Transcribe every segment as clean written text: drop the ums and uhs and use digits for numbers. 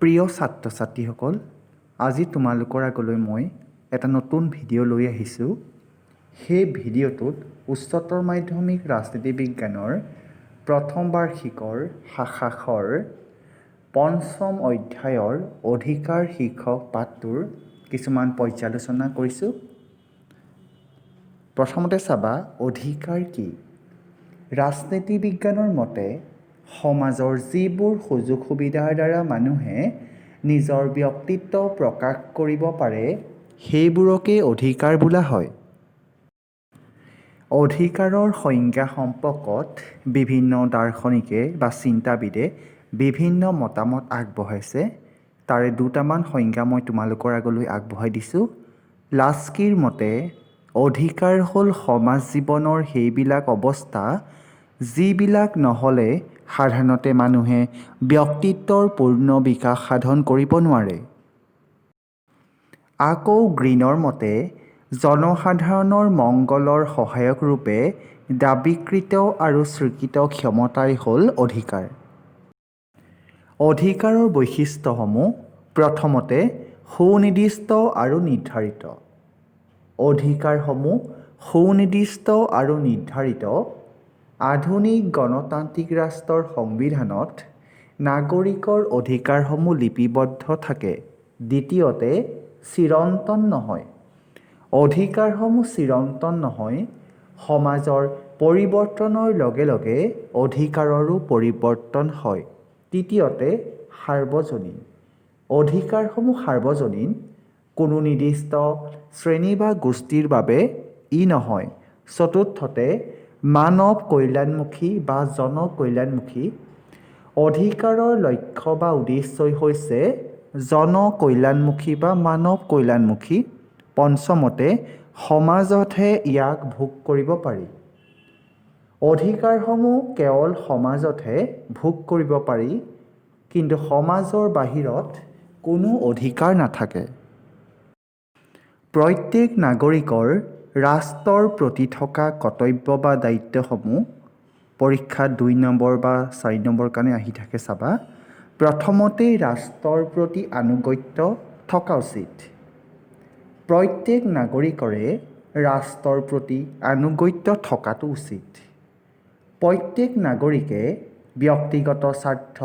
প্ৰিয় ছাত্ৰ ছাত্ৰীসকল, আজি তোমালোকৰ আগলৈ মই এটা নতুন ভিডিঅ' লৈ আহিছোঁ। সেই ভিডিঅ'টোত উচ্চতৰ মাধ্যমিক ৰাজনীতি বিজ্ঞানৰ প্ৰথম বাৰ্ষিকৰ শাখাৰ পঞ্চম অধ্যায়ৰ অধিকাৰ শীৰ্ষক পাঠটোৰ কিছুমান পৰ্যালোচনা কৰিছোঁ। প্ৰথমতে চাবা, অধিকাৰ কি? ৰাজনীতি বিজ্ঞানৰ মতে সমাজৰ যিবোৰ সুযোগ সুবিধাৰ দ্বাৰা মানুহে নিজৰ ব্যক্তিত্ব প্ৰকাশ কৰিব পাৰে সেইবোৰকে অধিকাৰ বোলা হয়। অধিকাৰৰ সংজ্ঞা সম্পৰ্কত বিভিন্ন দাৰ্শনিকে বা চিন্তাবিদে বিভিন্ন মতামত আগবঢ়াইছে। তাৰে দুটামান সংজ্ঞা মই তোমালোকৰ আগলৈ আগবঢ়াই দিছোঁ। লাস্কিৰ মতে অধিকাৰ হ'ল সমাজ জীৱনৰ সেইবিলাক অৱস্থা যিবিলাক নহ'লে সাধাৰণতে মানুহে ব্যক্তিত্বৰ পূৰ্ণ বিকাশ সাধন কৰিব নোৱাৰে। আকৌ গ্ৰীনৰ মতে জনসাধাৰণৰ মংগলৰ সহায়ক ৰূপে দাবীকৃত আৰু স্বীকৃত ক্ষমতাই হ'ল অধিকাৰ। অধিকাৰৰ বৈশিষ্ট্যসমূহ প্ৰথমতে সুনিৰ্দিষ্ট আৰু নিৰ্ধাৰিত। অধিকাৰসমূহ সুনিৰ্দিষ্ট আৰু নিৰ্ধাৰিত। আধুনিক গণতান্ত্ৰিক ৰাষ্ট্ৰৰ সংবিধানত নাগৰিকৰ অধিকাৰসমূহ লিপিবদ্ধ থাকে। দ্বিতীয়তে, চিৰন্তন নহয়। অধিকাৰসমূহ চিৰন্তন নহয়। সমাজৰ পৰিৱৰ্তনৰ লগে লগে অধিকাৰৰো পৰিৱৰ্তন হয়। তৃতীয়তে, সাৰ্বজনীন। অধিকাৰসমূহ সাৰ্বজনীন। কোনো নিৰ্দিষ্ট শ্ৰেণী বা গোষ্ঠীৰ বাবে ই নহয়। চতুৰ্থতে, মানৱ কল্যাণমুখী বা জনকল্যাণমুখী। অধিকাৰৰ লক্ষ্য বা উদ্দেশ্যই হৈছে জনকল্যাণমুখী বা মানৱ কল্যাণমুখী। পঞ্চমতে, সমাজতহে ইয়াক ভোগ কৰিব পাৰি। অধিকাৰসমূহ কেৱল সমাজতহে ভোগ কৰিব পাৰি, কিন্তু সমাজৰ বাহিৰত কোনো অধিকাৰ নাথাকে। প্ৰত্যেক নাগৰিকৰ ৰাষ্ট্ৰৰ প্ৰতি থকা কৰ্তব্য বা দায়িত্বসমূহ পৰীক্ষাত ২ নম্বৰ বা ৪ নম্বৰ কাৰণে আহি থাকে, চাবা। প্ৰথমতে, ৰাষ্ট্ৰৰ প্ৰতি আনুগত্য থকা উচিত। প্ৰত্যেক নাগৰিকৰে ৰাষ্ট্ৰৰ প্ৰতি আনুগত্য থকাটো উচিত। প্ৰত্যেক নাগৰিকে ব্যক্তিগত স্বাৰ্থ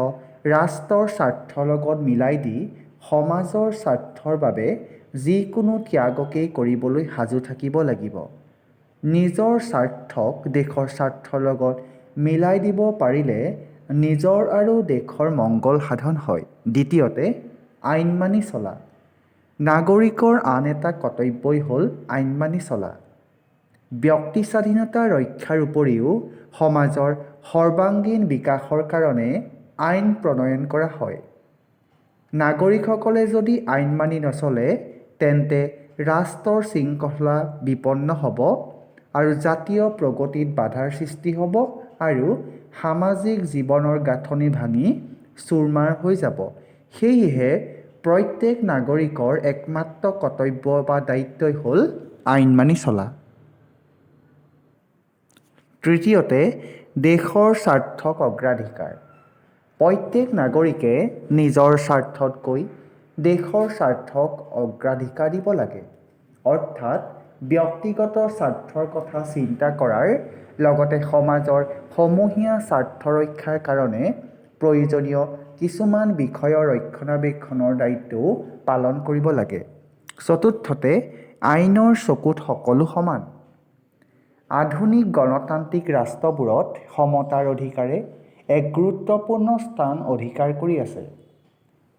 ৰাষ্ট্ৰৰ স্বাৰ্থৰ লগত মিলাই দি সমাজৰ স্বাৰ্থৰ বাবে যিকোনো ত্যাগকেই কৰিবলৈ সাজু থাকিব লাগিব। নিজৰ স্বাৰ্থক দেশৰ স্বাৰ্থৰ লগত মিলাই দিব পাৰিলে নিজৰ আৰু দেশৰ মংগল সাধন হয়। দ্বিতীয়তে, আইন মানি চলা। নাগৰিকৰ আন এটা কৰ্তব্যই হ'ল আইন মানি চলা। ব্যক্তি স্বাধীনতা ৰক্ষাৰ উপৰিও সমাজৰ সৰ্বাংগীন বিকাশৰ কাৰণে আইন প্ৰণয়ন কৰা হয়। নাগৰিকসকলে যদি আইন মানি নচলে তেন্তে ৰাষ্ট্ৰৰ শৃংখলা বিপন্ন হ'ব আৰু জাতীয় প্ৰগতিত বাধাৰ সৃষ্টি হ'ব আৰু সামাজিক জীৱনৰ গাঁথনি ভাঙি চূৰমাৰ হৈ যাব। সেয়েহে প্ৰত্যেক নাগৰিকৰ একমাত্ৰ কৰ্তব্য বা দায়িত্বই হ'ল আইন মানি চলা। তৃতীয়তে, দেশৰ স্বাৰ্থক অগ্ৰাধিকাৰ। প্ৰত্যেক নাগৰিকে নিজৰ স্বাৰ্থতকৈ দেশৰ স্বাৰ্থক অগ্ৰাধিকাৰ দিব লাগে। অৰ্থাৎ ব্যক্তিগত স্বাৰ্থৰ কথা চিন্তা কৰাৰ লগতে সমাজৰ সমূহীয়া স্বাৰ্থ ৰক্ষাৰ কাৰণে প্ৰয়োজনীয় কিছুমান বিষয়ৰ ৰক্ষণাবেক্ষণৰ দায়িত্বও পালন কৰিব লাগে। চতুৰ্থতে, আইনৰ চকুত সকলো সমান। আধুনিক গণতান্ত্ৰিক ৰাষ্ট্ৰবোৰত সমতাৰ অধিকাৰে এক গুৰুত্বপূৰ্ণ স্থান অধিকাৰ কৰি আছে।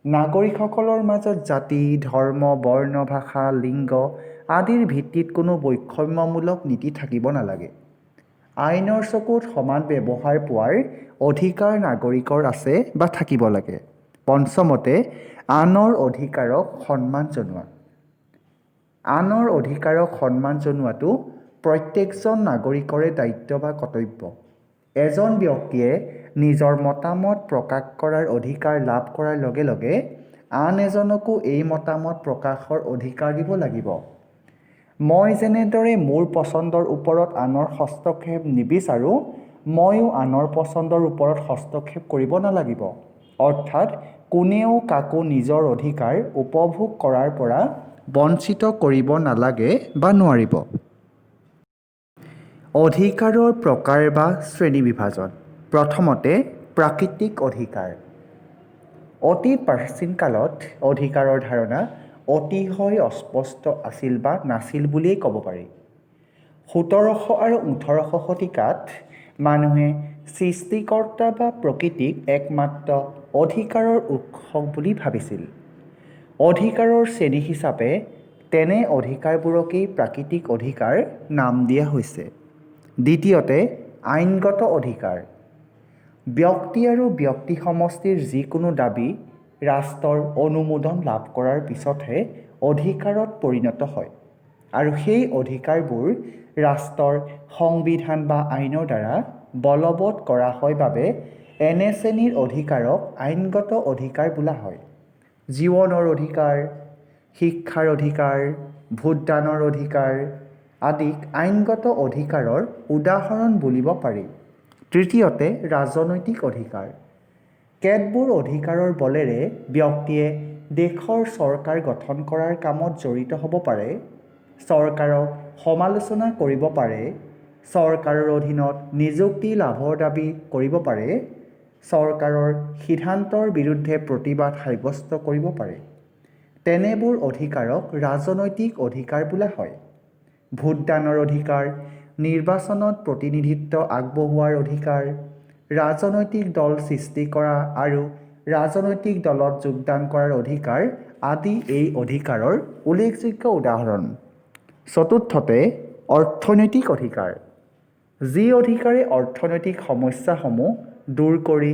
নাগৰিকসকলৰ মাজত জাতি, ধৰ্ম, বৰ্ণ, ভাষা, লিংগ আদিৰ ভিত্তিত কোনো বৈষম্যমূলক নীতি থাকিব নালাগে। আইনৰ চকুত সমান ব্যৱহাৰ পোৱাৰ অধিকাৰ নাগৰিকৰ আছে বা থাকিব লাগে। পঞ্চমতে, আনৰ অধিকাৰক সন্মান জনোৱা। আনৰ অধিকাৰক সন্মান জনোৱাটো প্ৰত্যেকজন নাগৰিকৰে দায়িত্ব বা কৰ্তব্য। এজন ব্যক্তিয়ে নিজৰ মতামত প্ৰকাশ কৰাৰ অধিকাৰ লাভ কৰাৰ লগে লগে আন এজনকো এই মতামত প্ৰকাশৰ অধিকাৰ দিব লাগিব। মই যেনেদৰে মোৰ পচন্দৰ ওপৰত আনৰ হস্তক্ষেপ নিবিচাৰোঁ, ময়ো আনৰ পচন্দৰ ওপৰত হস্তক্ষেপ কৰিব নালাগিব। অৰ্থাৎ কোনেও কাকো নিজৰ অধিকাৰ উপভোগ কৰাৰ পৰা বঞ্চিত কৰিব নালাগে বা নোৱাৰিব। অধিকাৰৰ প্ৰকাৰ বা শ্ৰেণী বিভাজন। প্ৰথমতে প্ৰাকৃতিক অধিকাৰ। অতি প্ৰাচীন কালত অধিকাৰৰ ধাৰণা অতিশয় অস্পষ্ট আছিল বা নাছিল বুলিয়েই ক'ব পাৰি। ১৭০০ আৰু ১৮০০ শতিকাত মানুহে সৃষ্টিকৰ্তা বা প্ৰকৃতিক একমাত্ৰ অধিকাৰৰ উৎস বুলি ভাবিছিল। অধিকাৰৰ শ্ৰেণী হিচাপে তেনে অধিকাৰবোৰকেই প্ৰাকৃতিক অধিকাৰ নাম দিয়া হৈছে। দ্বিতীয়তে আইনগত অধিকাৰ। ব্যক্তি আৰু ব্যক্তি সমষ্টিৰ যিকোনো দাবী ৰাষ্ট্ৰৰ অনুমোদন লাভ কৰাৰ পিছতহে অধিকাৰত পৰিণত হয় আৰু সেই অধিকাৰবোৰ ৰাষ্ট্ৰৰ সংবিধান বা আইনৰ দ্বাৰা বলবৎ কৰা হয় বাবে এনে শ্ৰেণীৰ অধিকাৰক আইনগত অধিকাৰ বোলা হয়। জীৱনৰ অধিকাৰ, শিক্ষাৰ অধিকাৰ, ভোটদানৰ অধিকাৰ আদিক আইনগত অধিকাৰৰ উদাহৰণ বুলিব পাৰি। তৃতীয়তে ৰাজনৈতিক অধিকাৰ। কেতবোৰ অধিকাৰৰ বলেৰে ব্যক্তিয়ে দেশৰ চৰকাৰ গঠন কৰাৰ কামত জড়িত হ'ব পাৰে, চৰকাৰক সমালোচনা কৰিব পাৰে, চৰকাৰৰ অধীনত নিযুক্তি লাভৰ দাবী কৰিব পাৰে, চৰকাৰৰ সিদ্ধান্তৰ বিৰুদ্ধে প্ৰতিবাদ সাব্যস্ত কৰিব পাৰে। তেনেবোৰ অধিকাৰক ৰাজনৈতিক অধিকাৰ বোলা হয়। ভোটদানৰ অধিকাৰ, নিৰ্বাচনত প্ৰতিনিধিত্ব আগবঢ়োৱাৰ অধিকাৰ, ৰাজনৈতিক দল সৃষ্টি কৰা আৰু ৰাজনৈতিক দলত যোগদান কৰাৰ অধিকাৰ আদি এই অধিকাৰৰ উল্লেখযোগ্য উদাহৰণ। চতুৰ্থতে অৰ্থনৈতিক অধিকাৰ। যি অধিকাৰে অৰ্থনৈতিক সমস্যাসমূহ দূৰ কৰি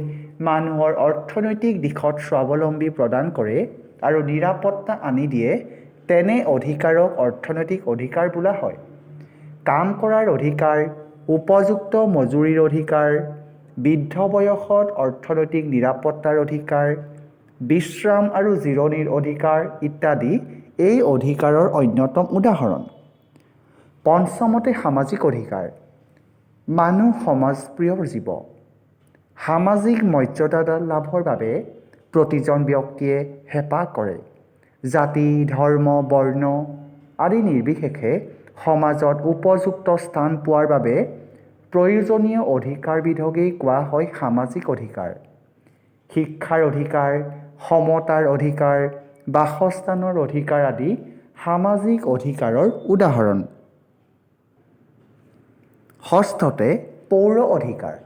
মানুহৰ অৰ্থনৈতিক দিশত স্বাৱলম্বী প্ৰদান কৰে আৰু নিৰাপত্তা আনি দিয়ে, তেনে অধিকাৰক অৰ্থনৈতিক অধিকাৰ বোলা হয়। কাম কৰাৰ অধিকাৰ, উপযুক্ত মজুৰিৰ অধিকাৰ, বৃদ্ধ বয়সত অৰ্থনৈতিক নিৰাপত্তাৰ অধিকাৰ, বিশ্ৰাম আৰু জিৰণিৰ অধিকাৰ ইত্যাদি এই অধিকাৰৰ অন্যতম উদাহৰণ। পঞ্চমতে সামাজিক অধিকাৰ। মানুহ সমাজপ্ৰিয় জীৱ। সামাজিক মৰ্যাদা লাভৰ বাবে প্ৰতিজন ব্যক্তিয়ে হেঁপাহ কৰে। জাতি, ধৰ্ম, বৰ্ণ আদি নিৰ্বিশেষে সমাজত উপযুক্ত স্থান পোৱাৰ বাবে প্ৰয়োজনীয় অধিকাৰবিধকেই কোৱা হয় সামাজিক অধিকাৰ। শিক্ষাৰ অধিকাৰ, সমতাৰ অধিকাৰ, বাসস্থানৰ অধিকাৰ আদি সামাজিক অধিকাৰৰ উদাহৰণ। ষষ্ঠতে পৌৰ অধিকাৰ।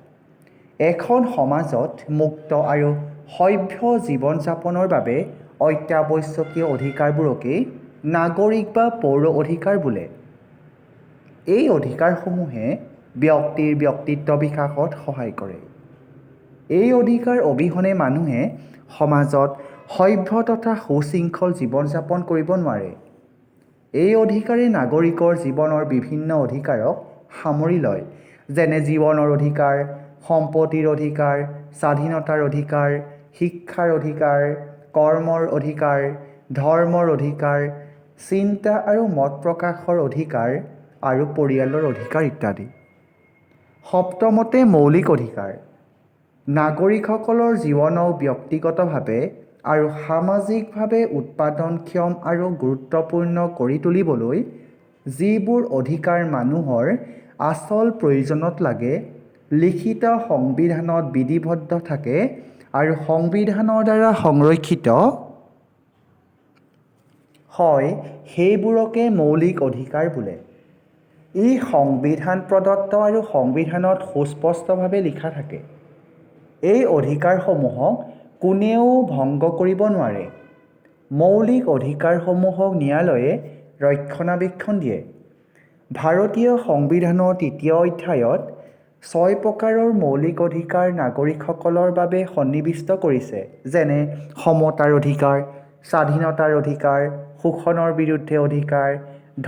এখন সমাজত মুক্ত আৰু সভ্য জীৱন যাপনৰ বাবে অত্যাৱশ্যকীয় অধিকাৰবোৰকেই নাগৰিক বা পৌৰ অধিকাৰ বোলে। এই অধিকাৰসমূহে ব্যক্তিৰ ব্যক্তিত্ব বিকাশত সহায় কৰে। এই অধিকাৰ অবিহনে মানুহে সমাজত সভ্য তথা সুশৃংখল জীৱন যাপন কৰিব নোৱাৰে। এই অধিকাৰে নাগৰিকৰ জীৱনৰ বিভিন্ন অধিকাৰক সামৰি লয়, যেনে জীৱনৰ অধিকাৰ, সম্পত্তিৰ অধিকাৰ, স্বাধীনতাৰ অধিকাৰ, শিক্ষাৰ অধিকাৰ, কৰ্মৰ অধিকাৰ, ধৰ্মৰ অধিকাৰ, চিন্তা আৰু মত প্ৰকাশৰ অধিকাৰ আৰু পৰিয়ালৰ অধিকাৰ ইত্যাদি। সপ্তমতে মৌলিক অধিকাৰ। নাগৰিকসকলৰ জীৱনক ব্যক্তিগতভাৱে আৰু সামাজিকভাৱে উৎপাদনক্ষম আৰু গুৰুত্বপূৰ্ণ কৰি তুলিবলৈ যিবোৰ অধিকাৰ মানুহৰ আচল প্ৰয়োজনত লাগে, লিখিত সংবিধানত বিধিবদ্ধ থাকে আৰু সংবিধানৰ দ্বাৰা সংৰক্ষিত হয়, সেইবোৰকে মৌলিক অধিকাৰ বোলে। ই সংবিধান প্ৰদত্ত আৰু সংবিধানত সুস্পষ্টভাৱে লিখা থাকে। এই অধিকাৰসমূহক কোনেও ভংগ কৰিব নোৱাৰে। মৌলিক অধিকাৰসমূহক ন্যায়ালয়ে ৰক্ষণাবেক্ষণ দিয়ে। ভাৰতীয় সংবিধানৰ ৩য় অধ্যায়ত ৬ প্ৰকাৰৰ মৌলিক অধিকাৰ নাগৰিকসকলৰ বাবে সন্নিৱিষ্ট কৰিছে, যেনে সমতাৰ অধিকাৰ, স্বাধীনতাৰ অধিকাৰ, শোষণৰ বিৰুদ্ধে অধিকাৰ,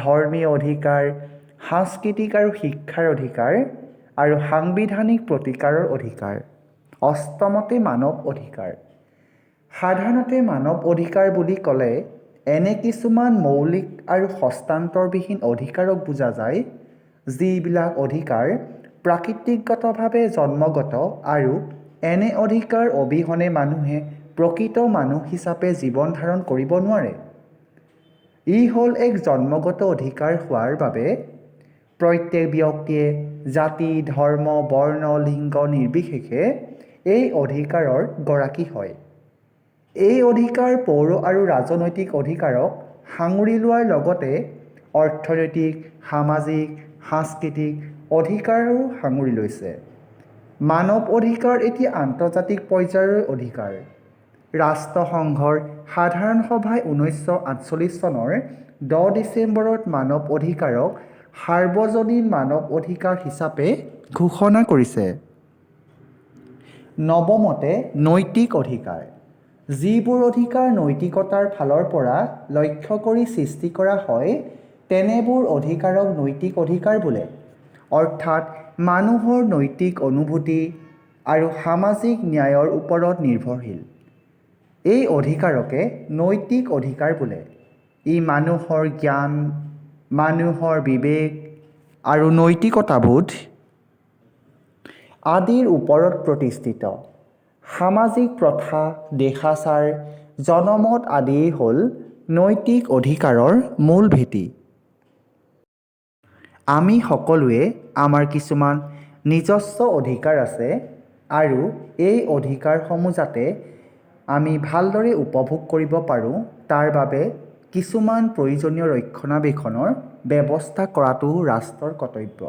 ধৰ্মীয় অধিকাৰ, সাংস্কৃতিক আৰু শিক্ষাৰ অধিকাৰ আৰু সাংবিধানিক প্ৰতিকাৰৰ অধিকাৰ। অষ্টমতে মানৱ অধিকাৰ। সাধাৰণতে মানৱ অধিকাৰ বুলি ক'লে এনে কিছুমান মৌলিক আৰু হস্তান্তৰবিহীন অধিকাৰক বুজা যায়, যিবিলাক অধিকাৰ প্ৰাকৃতিকগতভাৱে জন্মগত আৰু এনে অধিকাৰ অবিহনে মানুহে প্ৰকৃত মানুহ হিচাপে জীৱন ধাৰণ কৰিব নোৱাৰে। ই হ'ল এক জন্মগত অধিকাৰ হোৱাৰ বাবে প্ৰত্যেক ব্যক্তিয়ে জাতি, ধৰ্ম, বৰ্ণ, লিংগ নিৰ্বিশেষে এই অধিকাৰৰ গৰাকী হয়। এই অধিকাৰ পৌৰ আৰু ৰাজনৈতিক অধিকাৰক সাঙুৰি লোৱাৰ লগতে অৰ্থনৈতিক, সামাজিক, সাংস্কৃতিক অধিকাৰো সাঙুৰি লৈছে। মানৱ অধিকাৰ এটি আন্তৰ্জাতিক পৰ্যায়ৰ অধিকাৰ। ৰাষ্ট্ৰসংঘৰ সাধাৰণ সভাই 1948 চনৰ 10 ডিচেম্বৰত মানৱ অধিকাৰক সাৰ্বজনীন মানৱ অধিকাৰ হিচাপে ঘোষণা কৰিছে। নৱমতে, নৈতিক অধিকাৰ। যিবোৰ অধিকাৰ নৈতিকতাৰ ফালৰ পৰা লক্ষ্য কৰি সৃষ্টি কৰা হয় তেনেবোৰ অধিকাৰক নৈতিক অধিকাৰ বোলে। অৰ্থাৎ মানুহৰ নৈতিক অনুভূতি আৰু সামাজিক ন্যায়ৰ ওপৰত নিৰ্ভৰশীল। এই অধিকাৰকে নৈতিক অধিকাৰ বোলে। ই মানুহৰ জ্ঞান, মানুহৰ বিবেক আৰু নৈতিকতাবোধ আদিৰ ওপৰত প্ৰতিষ্ঠিত। সামাজিক প্ৰথা, দেশাচাৰ, জনমত আদিয়েই হ'ল নৈতিক অধিকাৰৰ মূল ভেটি। আমি সকলোৱে আমাৰ কিছুমান নিজস্ব অধিকাৰ আছে আৰু এই অধিকাৰসমূহ যাতে আমি ভালদৰে উপভোগ কৰিব পাৰোঁ তাৰ বাবে কিছুমান প্ৰয়োজনীয় ৰক্ষণাবেক্ষণৰ ব্যৱস্থা কৰাটো ৰাষ্ট্ৰৰ কৰ্তব্য।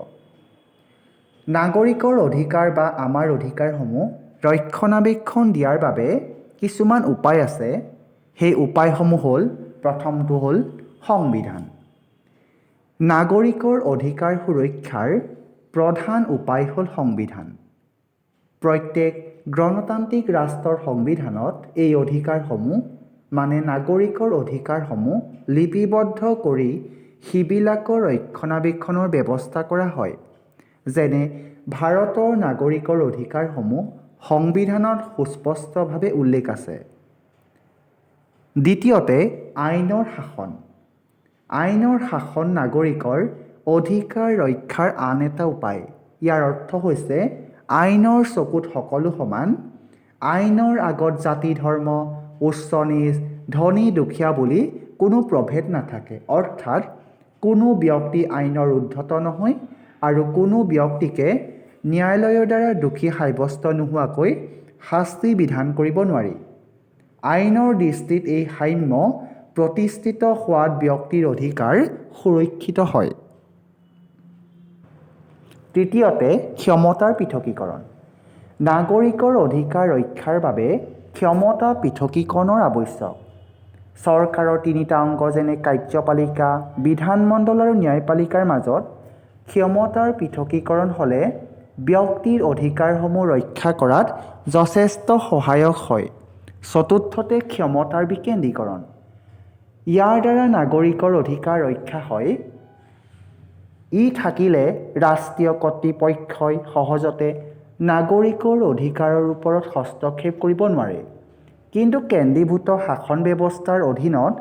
নাগৰিকৰ অধিকাৰ বা আমাৰ অধিকাৰসমূহ ৰক্ষণাবেক্ষণ দিয়াৰ বাবে কিছুমান উপায় আছে। সেই উপায়সমূহ হ'ল, প্ৰথমটো হ'ল সংবিধান। নাগৰিকৰ অধিকাৰ সুৰক্ষাৰ প্ৰধান উপায় হ'ল সংবিধান। প্ৰত্যেক গণতান্ত্ৰিক ৰাষ্ট্ৰৰ সংবিধানত এই অধিকাৰসমূহ মানে নাগৰিকৰ অধিকাৰসমূহ লিপিবদ্ধ কৰি সিবিলাকৰ ৰক্ষণাবেক্ষণৰ ব্যৱস্থা কৰা হয়। যেনে ভাৰতৰ নাগৰিকৰ অধিকাৰসমূহ সংবিধানত সুস্পষ্টভাৱে উল্লেখ আছে। দ্বিতীয়তে, আইনৰ শাসন। আইনৰ শাসন নাগৰিকৰ অধিকাৰ ৰক্ষাৰ আন এটা উপায়। ইয়াৰ অৰ্থ হৈছে আইনৰ চকুত সকলো সমান। আইনৰ আগত জাতি, ধৰ্ম, উচ্চ নীচ, ধনী দুখীয়া বুলি কোনো প্ৰভেদ নাথাকে। অৰ্থাৎ কোনো ব্যক্তি আইনৰ ঊৰ্ধ্বত নহয় আৰু কোনো ব্যক্তিকে ন্যায়ালয়ৰ দ্বাৰা দোষী সাব্যস্ত নোহোৱাকৈ শাস্তি বিধান কৰিব নোৱাৰি। আইনৰ দৃষ্টিত এই সাম্য প্ৰতিষ্ঠিত হোৱাত ব্যক্তিৰ অধিকাৰ সুৰক্ষিত হয়। তৃতীয়তে, ক্ষমতাৰ পৃথকীকৰণ। নাগৰিকৰ অধিকাৰ ৰক্ষাৰ বাবে ক্ষমতা পৃথকীকৰণৰ আৱশ্যক। চৰকাৰৰ তিনিটা অংগ যেনে কাৰ্যপালিকা, বিধানমণ্ডল আৰু ন্যায়পালিকাৰ মাজত ক্ষমতাৰ পৃথকীকৰণ হ'লে ব্যক্তিৰ অধিকাৰসমূহ ৰক্ষা কৰাত যথেষ্ট সহায়ক হয়। চতুৰ্থতে, ক্ষমতাৰ বিকেন্দ্ৰীকৰণ। ইয়াৰ দ্বাৰা নাগৰিকৰ অধিকাৰ ৰক্ষা হয়। ই থাকিলে ৰাষ্ট্ৰীয় কৰ্তৃপক্ষই সহজতে নাগৰিকৰ অধিকাৰৰ ওপৰত হস্তক্ষেপ কৰিব নোৱাৰে। কিন্তু কেন্দ্ৰীভূত শাসন ব্যৱস্থাৰ অধীনত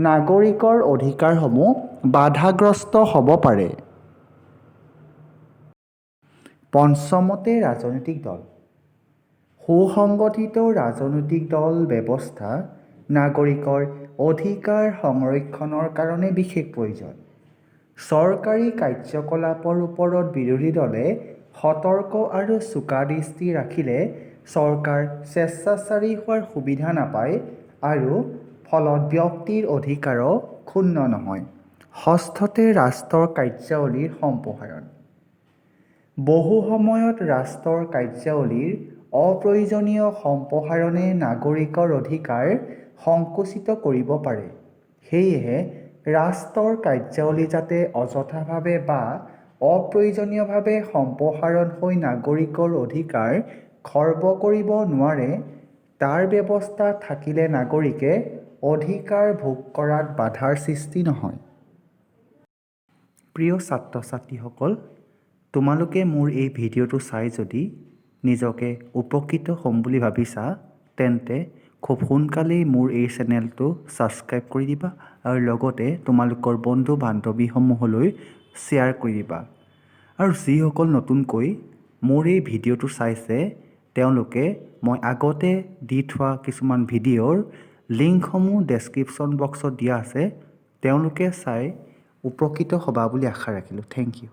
নাগৰিকৰ অধিকাৰসমূহ বাধাগ্ৰস্ত হ'ব পাৰে। পঞ্চমতে, ৰাজনৈতিক দল। সুসংগঠিত ৰাজনৈতিক দল ব্যৱস্থা নাগৰিকৰ অধিকাৰ সংৰক্ষণৰ কাৰণে বিশেষ প্ৰয়োজন। চৰকাৰী কাৰ্যকলাপৰ ওপৰত বিৰোধী দলে সতৰ্ক আৰু চোকা দৃষ্টি ৰাখিলে চৰকাৰ স্বেচ্ছাচাৰী হোৱাৰ সুবিধা নাপায় আৰু ফলত ব্যক্তিৰ অধিকাৰো ক্ষুণ্ণ নহয়। ষষ্ঠতে, ৰাষ্ট্ৰৰ কাৰ্যাৱলীৰ সম্প্ৰসাৰণ। বহু সময়ত ৰাষ্ট্ৰৰ কাৰ্যাৱলীৰ অপ্ৰয়োজনীয় সম্প্ৰসাৰণে নাগৰিকৰ অধিকাৰ সংকুচিত কৰিব পাৰে। সেয়েহে ৰাষ্ট্ৰৰ কাৰ্যাৱলী যাতে অযথাভাৱে বা অপ্ৰয়োজনীয়ভাৱে সম্প্ৰসাৰণ হৈ নাগৰিকৰ অধিকাৰ খৰ্ব কৰিব নোৱাৰে তাৰ ব্যৱস্থা থাকিলে নাগৰিকে অধিকাৰ ভোগ কৰাত বাধাৰ সৃষ্টি নহয়। প্ৰিয় ছাত্ৰ-ছাত্ৰীসকল, তোমালোকে মোৰ এই ভিডিঅ'টো চাই যদি নিজকে উপকৃত হ'ম বুলি ভাবিছা তেন্তে খুব সোনকালেই মোৰ এই চেনেলটো ছাবস্ক্ৰাইব কৰি দিবা আৰু লগতে তোমালোকৰ বন্ধু বান্ধৱীসমূহলৈ শ্বেয়াৰ কৰি দিবা। আৰু যিসকল নতুনকৈ মোৰ এই ভিডিঅ'টো চাইছে তেওঁলোকে মই আগতে দি থোৱা কিছুমান ভিডিঅ'ৰ লিংকসমূহ ডেছক্ৰিপশ্যন বক্সত দিয়া আছে তেওঁলোকে চাই উপকৃত হ'বা বুলি আশা ৰাখিলোঁ। Thank U.